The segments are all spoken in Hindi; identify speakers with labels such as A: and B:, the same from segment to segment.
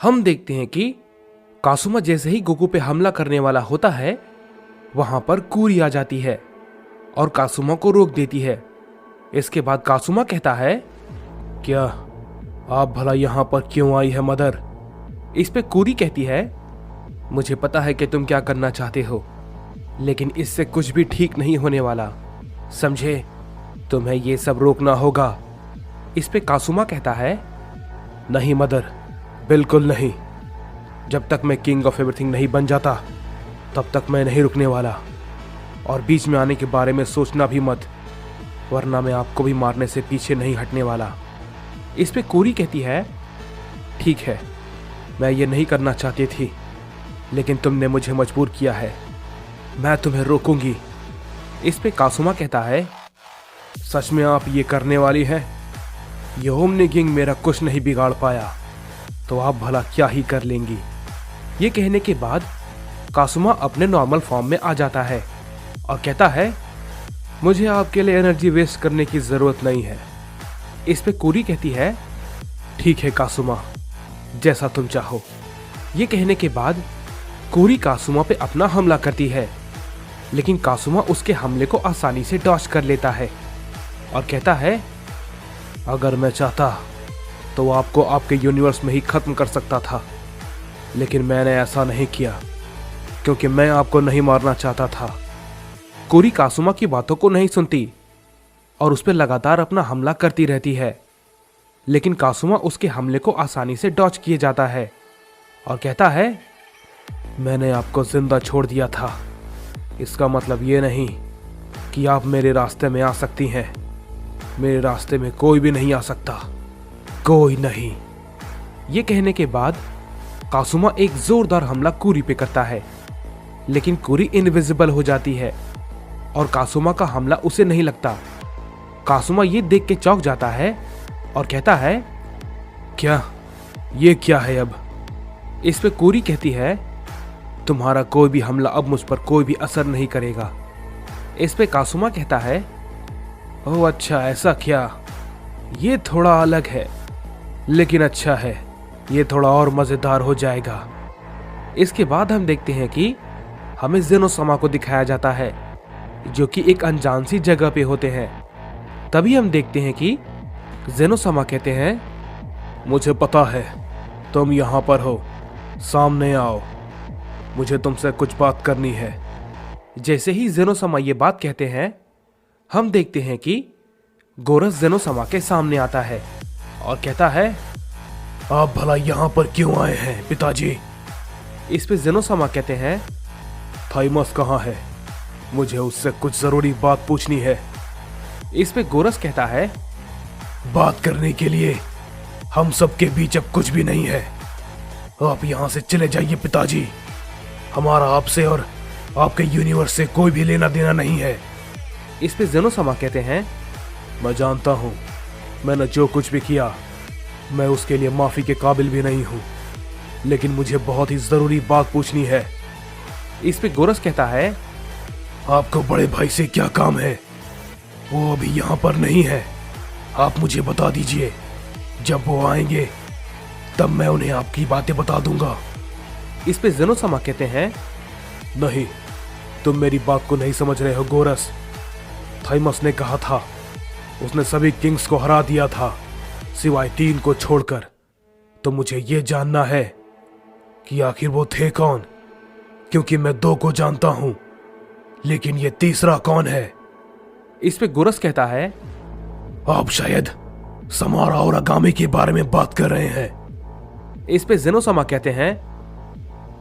A: हम देखते हैं कि कासुमा जैसे ही गोकू पे हमला करने वाला होता है, वहां पर कूरी आ जाती है और कासुमा को रोक देती है। इसके बाद कासुमा कहता है, क्या आप भला यहां पर क्यों आई है मदर? इस पे कूरी कहती है, मुझे पता है कि तुम क्या करना चाहते हो, लेकिन इससे कुछ भी ठीक नहीं होने वाला, समझे? तुम्हें ये सब रोकना होगा। इस पे कासुमा कहता है, नहीं मदर, बिल्कुल नहीं। जब तक मैं किंग ऑफ एवरीथिंग नहीं बन जाता तब तक मैं नहीं रुकने वाला, और बीच में आने के बारे में सोचना भी मत, वरना मैं आपको भी मारने से पीछे नहीं हटने वाला। इस पे कूरी कहती है, ठीक है, मैं ये नहीं करना चाहती थी, लेकिन तुमने मुझे मजबूर किया है, मैं तुम्हें रोकूंगी। इस पे कासुमा कहता है, सच में आप ये करने वाली हैं? ये ओमनी किंग मेरा कुछ नहीं बिगाड़ पाया, तो आप भला क्या ही कर लेंगी? ये कहने के बाद कासुमा अपने नॉर्मल फॉर्म में आ जाता है और कहता है, मुझे आपके लिए एनर्जी वेस्ट करने की जरूरत नहीं है। इस पे कूरी कहती है, ठीक है कासुमा, जैसा तुम चाहो। ये कहने के बाद कूरी कासुमा पे अपना हमला करती है, लेकिन कासुमा उसके हमले को आसानी से डॉज कर लेता है और कहता है, अगर मैं चाहता तो आपको आपके यूनिवर्स में ही खत्म कर सकता था, लेकिन मैंने ऐसा नहीं किया क्योंकि मैं आपको नहीं मारना चाहता था। कूरी कासुमा की बातों को नहीं सुनती और उस पर लगातार अपना हमला करती रहती है, लेकिन कासुमा उसके हमले को आसानी से डॉज किए जाता है और कहता है, मैंने आपको जिंदा छोड़ दिया था, इसका मतलब ये नहीं कि आप मेरे रास्ते में आ सकती हैं। मेरे रास्ते में कोई भी नहीं आ सकता, कोई नहीं। ये कहने के बाद कासुमा एक जोरदार हमला कूरी पे करता है, लेकिन कूरी इनविजिबल हो जाती है और कासुमा का हमला उसे नहीं लगता। कासुमा ये देख के चौंक जाता है और कहता है, क्या ये क्या है अब? इस पे कूरी कहती है, तुम्हारा कोई भी हमला अब मुझ पर कोई भी असर नहीं करेगा। इस पे कासुमा कहता है, ओह अच्छा, ऐसा क्या? ये थोड़ा अलग है, लेकिन अच्छा है, ये थोड़ा और मजेदार हो जाएगा। इसके बाद हम देखते हैं कि हमें जेनोसमा को दिखाया जाता है, जो कि एक अनजान सी जगह पे होते हैं। तभी हम देखते हैं कि जेनोसमा कहते हैं, मुझे पता है तुम यहां पर हो, सामने आओ, मुझे तुमसे कुछ बात करनी है। जैसे ही जेनोसमा ये बात कहते हैं, हम देखते हैं कि गोरस जेनोसमा के सामने आता है और कहता है, आप भला यहां पर क्यों आए हैं पिताजी? इस पे जेनोसमा कहते हैं, थाइमस कहाँ है? मुझे उससे कुछ जरूरी बात पूछनी है। इस पे गोरस कहता है, बात करने के लिए हम सबके बीच अब कुछ भी नहीं है, आप यहां से चले जाइए पिताजी, हमारा आपसे और आपके यूनिवर्स से कोई भी लेना देना नहीं है। इस पे जेनोसमा कहते हैं, मैं जानता हूं, मैंने जो कुछ भी किया मैं उसके लिए माफी के काबिल भी नहीं हूं, लेकिन मुझे बहुत ही जरूरी बात पूछनी है। इस पे गोरस कहता है, आपको बड़े भाई से क्या काम है? वो अभी यहां पर नहीं है, आप मुझे बता दीजिए, जब वो आएंगे तब मैं उन्हें आपकी बातें बता दूंगा। इस पे जेनोसमा कहते हैं, नहीं, तुम मेरी बात को नहीं समझ रहे हो गोरस। थाइमस ने कहा था, उसने सभी किंग्स को हरा दिया था सिवाय 3 को छोड़कर, तो मुझे यह जानना है कि आखिर वो थे कौन, क्योंकि मैं 2 को जानता हूं, लेकिन ये तीसरा कौन है? इस पे गोरस कहता है, आप शायद समारा और आगामी के बारे में बात कर रहे हैं। इस पे जेनोसमा कहते हैं,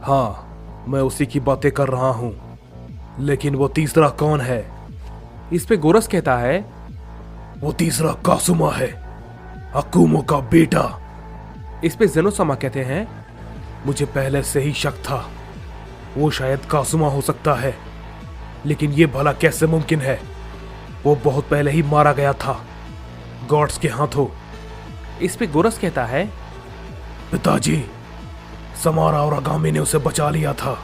A: हाँ, मैं उसी की बातें कर रहा हूं, लेकिन वो तीसरा कौन है? इस पे गोरस कहता है, वो तीसरा कासुमा है, अकुमो का बेटा। इस पे जेनोसमा कहते हैं, मुझे पहले से ही शक था, वो शायद कासुमा हो सकता है, लेकिन ये भला कैसे मुमकिन है? वो बहुत पहले ही मारा गया था गॉड्स के हाथों। इस पे गोरस कहता है, पिताजी, समारा और आगामी ने उसे बचा लिया था,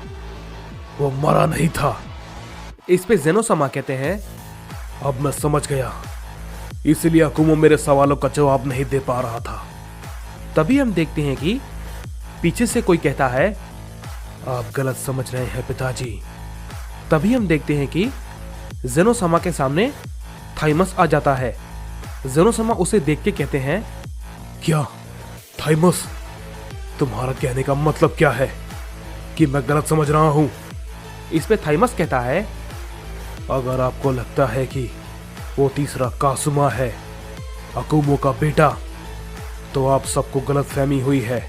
A: वो मरा नहीं था। इस पे जेनोसमा कहते हैं, अब मैं समझ गया, इसलिए अकुमो मेरे सवालों का जवाब नहीं दे पा रहा था। तभी हम देखते हैं कि पीछे से कोई कहता है, आप गलत समझ रहे हैं पिताजी। तभी हम देखते हैं कि जेनोसामा के सामने थाइमस आ जाता है। जेनोसामा उसे देख के कहते हैं, क्या थाइमस, तुम्हारा कहने का मतलब क्या है कि मैं गलत समझ रहा हूं? इस पे थाइमस कहता है, अगर आपको लगता है कि वो तीसरा कासुमा है, अकुमो का बेटा, तो आप सबको गलतफहमी हुई है।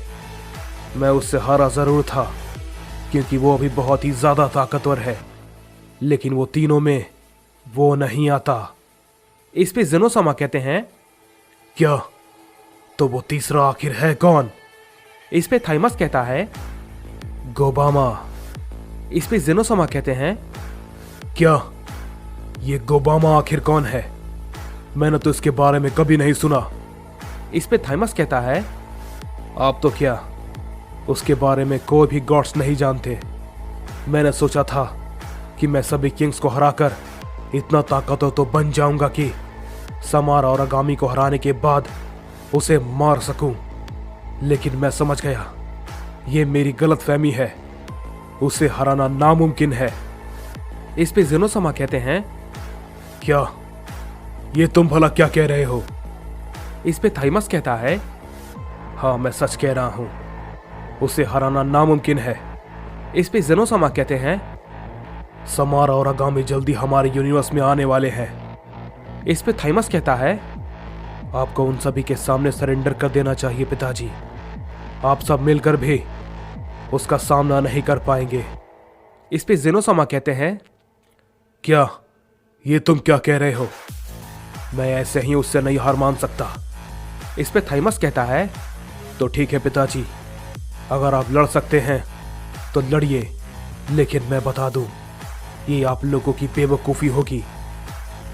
A: मैं उससे हारा जरूर था क्योंकि वो अभी बहुत ही ज्यादा ताकतवर है, लेकिन वो तीनों में वो नहीं आता। इस पे जेनोसामा कहते हैं, क्या तो वो तीसरा आखिर है कौन? इस पे थाइमस कहता है, गोबामा। इस पे जेनोसामा कहते हैं, क्या ये गोबामा आखिर कौन है? मैंने तो इसके बारे में कभी नहीं सुना। इस पे थाइमस कहता है, आप तो क्या उसके बारे में कोई भी गॉड्स नहीं जानते। मैंने सोचा था कि मैं सभी किंग्स को हराकर इतना ताकतवर तो बन जाऊंगा कि समारा और आगामी को हराने के बाद उसे मार सकूं, लेकिन मैं समझ गया ये मेरी गलतफहमी है। उसे हराना नामुमकिन है। इस पे जेनोसामा कहते हैं, क्या ये तुम भला क्या कह रहे हो? इस पे थाइमस कहता है, हाँ मैं सच कह रहा हूं, उसे हराना नामुमकिन है। इस पे जेनोसामा कहते हैं, समारा और आगामी जल्दी हमारे यूनिवर्स में आने वाले हैं। इस पे थाइमस कहता है, आपको उन सभी के सामने सरेंडर कर देना चाहिए पिताजी। आप सब मिलकर भी उसका सामना नहीं कर पाएंगे। इस पे जेनोसामा कहते हैं, क्या ये तुम क्या कह रहे हो? मैं ऐसे ही उससे नहीं हार मान सकता। इस पे थाइमस कहता है, तो ठीक है पिताजी, अगर आप लड़ सकते हैं तो लड़िए, लेकिन मैं बता दूं ये आप लोगों की बेवकूफ़ी होगी,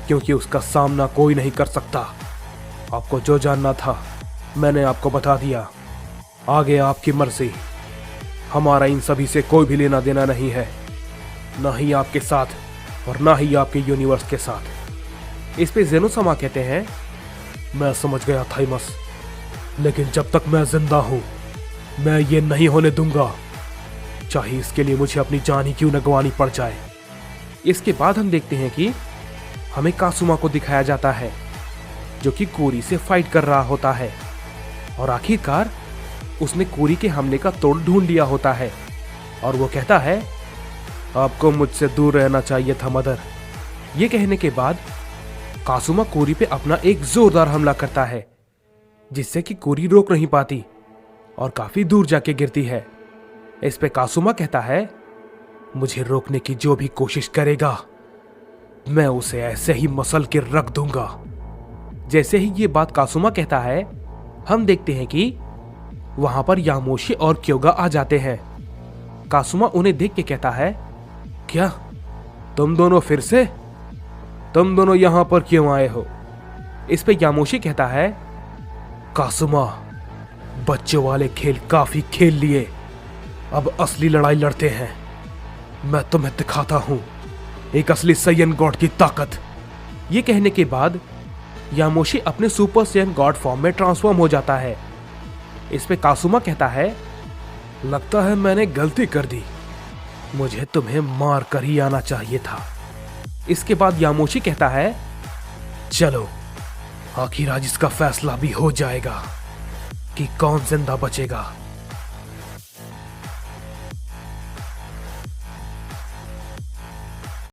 A: क्योंकि उसका सामना कोई नहीं कर सकता। आपको जो जानना था मैंने आपको बता दिया, आगे आपकी मर्जी। हमारा इन सभी से कोई भी लेना देना नहीं है, ना ही आपके साथ और ना ही आपके यूनिवर्स के साथ। इस पे जेनोसामा कहते हैं, मैं समझ गया थाइमस, लेकिन जब तक मैं जिंदा हूं मैं ये नहीं होने दूंगा, चाहे इसके लिए मुझे अपनी जान ही क्यों न गंवानी पड़ जाए। इसके बाद हम देखते हैं कि हमें कासुमा को दिखाया जाता है जो कि कोरी से फाइट कर रहा होता है, और आखिरकार उसने कोरी के हमले का तोड़ ढूंढ लिया होता है, और वो कहता है, आपको मुझसे दूर रहना चाहिए था मदर। ये कहने के बाद कासुमा कोरी पे अपना एक जोरदार हमला करता है, जिससे कि कोरी रोक नहीं पाती और काफी दूर जाके गिरती है। इस पे कासुमा कहता है, मुझे रोकने की जो भी कोशिश करेगा मैं उसे ऐसे ही मसल के रख दूंगा। जैसे ही ये बात कासुमा कहता है, हम देखते हैं कि वहां पर यामोशी और क्योगा आ जाते हैं। कासुमा उन्हें देख के कहता है, क्या तुम दोनों फिर से? तुम दोनों यहां पर क्यों आए हो? इस पे यामोशी कहता है, कासुमा, बच्चों वाले खेल काफी खेल लिए, अब असली लड़ाई लड़ते हैं। मैं तुम्हें दिखाता हूं एक असली सैयन गॉड की ताकत। ये कहने के बाद यामोशी अपने सुपर सैयन गॉड फॉर्म में ट्रांसफॉर्म हो जाता है। इस पे कासुमा कहता है, लगता है मैंने गलती कर दी, मुझे तुम्हें मार कर ही आना चाहिए था। इसके बाद यामोशी कहता है, चलो आखिर आज इसका फैसला भी हो जाएगा कि कौन जिंदा बचेगा।